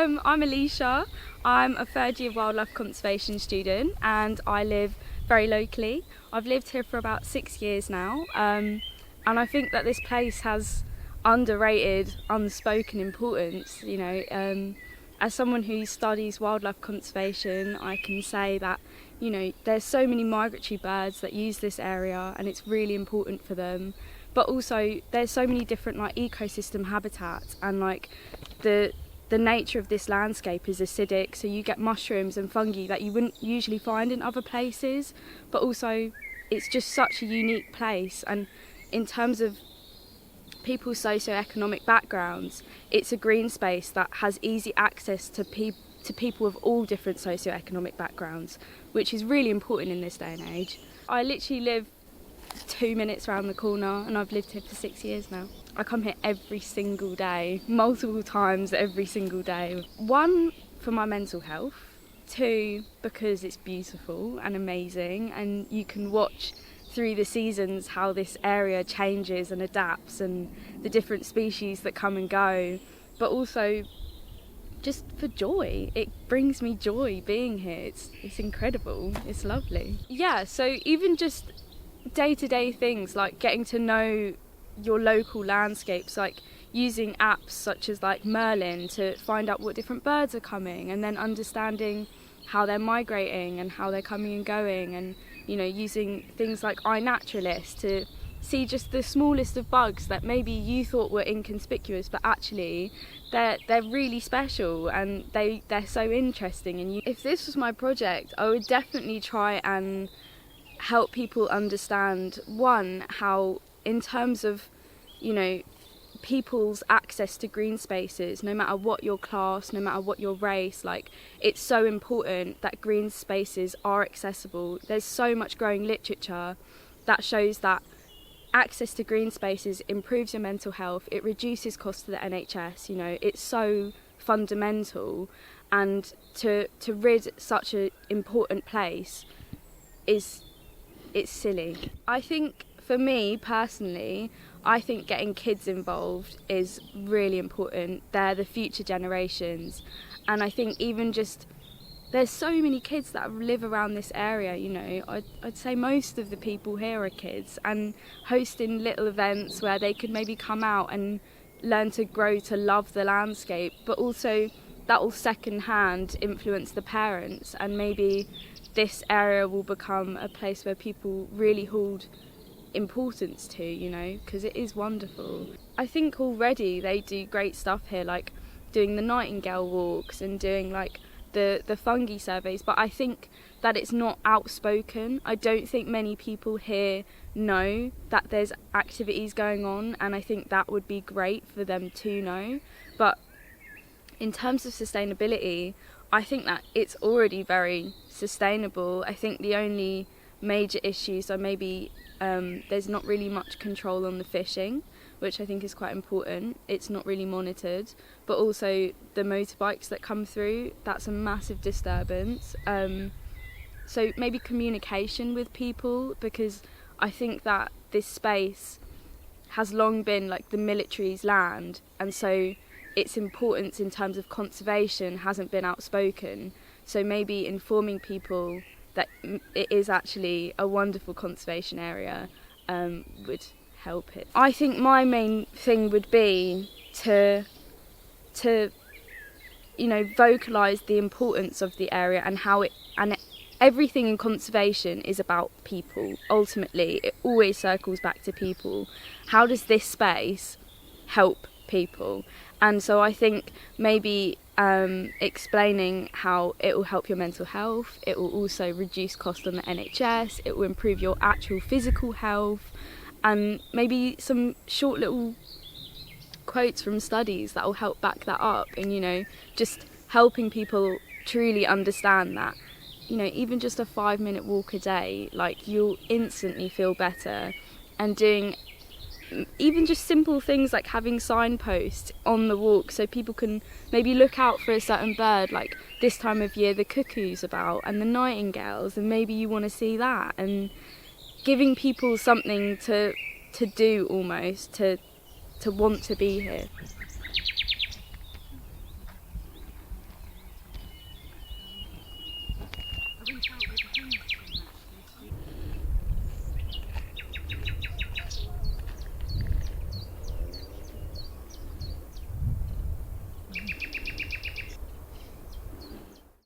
I'm Alisha. I'm a third year wildlife conservation student and I live very locally. I've lived here for about 6 years now, and I think that this place has underrated, unspoken importance. As someone who studies wildlife conservation, I can say that there's so many migratory birds that use this area and it's really important for them. But also there's so many different ecosystem habitats, and the nature of this landscape is acidic, so you get mushrooms and fungi that you wouldn't usually find in other places. But also it's just such a unique place, and in terms of people's socio-economic backgrounds, it's a green space that has easy access to people of all different socio-economic backgrounds, which is really important in this day and age. I literally live 2 minutes around the corner and I've lived here for 6 years now. I come here every single day, multiple times every single day. 1, for my mental health. 2, because it's beautiful and amazing, and you can watch through the seasons how this area changes and adapts and the different species that come and go. But also just for joy, it brings me joy being here. It's incredible, it's lovely. Yeah, so even just day-to-day things like getting to know your local landscapes, like using apps such as Merlin to find out what different birds are coming, and then understanding how they're migrating and how they're coming and going, and using things like iNaturalist to see just the smallest of bugs that maybe you thought were inconspicuous, but actually they're really special and they're so interesting. And if this was my project, I would definitely try and help people understand, one, how in terms of people's access to green spaces, no matter what your class, no matter what your race, it's so important that green spaces are accessible. There's so much growing literature that shows that access to green spaces improves your mental health, it reduces costs to the NHS, it's so fundamental, and to rid such an important place it's silly. I think for me personally, I think getting kids involved is really important. They're the future generations, and I think even just there's so many kids that live around this area. I'd say most of the people here are kids, and hosting little events where they could maybe come out and learn to grow to love the landscape, but also that will second hand influence the parents, and maybe this area will become a place where people really hold importance to, because it is wonderful. I think already they do great stuff here, like doing the nightingale walks and doing the fungi surveys, but I think that it's not outspoken. I don't think many people here know that there's activities going on, and I think that would be great for them to know. But in terms of sustainability, I think that it's already very sustainable. I think the only major issues are maybe there's not really much control on the fishing, which I think is quite important. It's not really monitored, but also the motorbikes that come through, that's a massive disturbance. So maybe communication with people, because I think that this space has long been the military's land, and so its importance in terms of conservation hasn't been outspoken. So maybe informing people that it is actually a wonderful conservation area would help it. I think my main thing would be to vocalise the importance of the area and how everything in conservation is about people. Ultimately, it always circles back to people. How does this space help people? And so I think maybe explaining how it will help your mental health, it will also reduce cost on the NHS, it will improve your actual physical health, and maybe some short little quotes from studies that will help back that up, and just helping people truly understand that even just a 5-minute walk a day, you'll instantly feel better. And doing even just simple things like having signposts on the walk so people can maybe look out for a certain bird, like this time of year the cuckoo's about and the nightingales, and maybe you want to see that, and giving people something to do, almost to want to be here. I went out with the homeless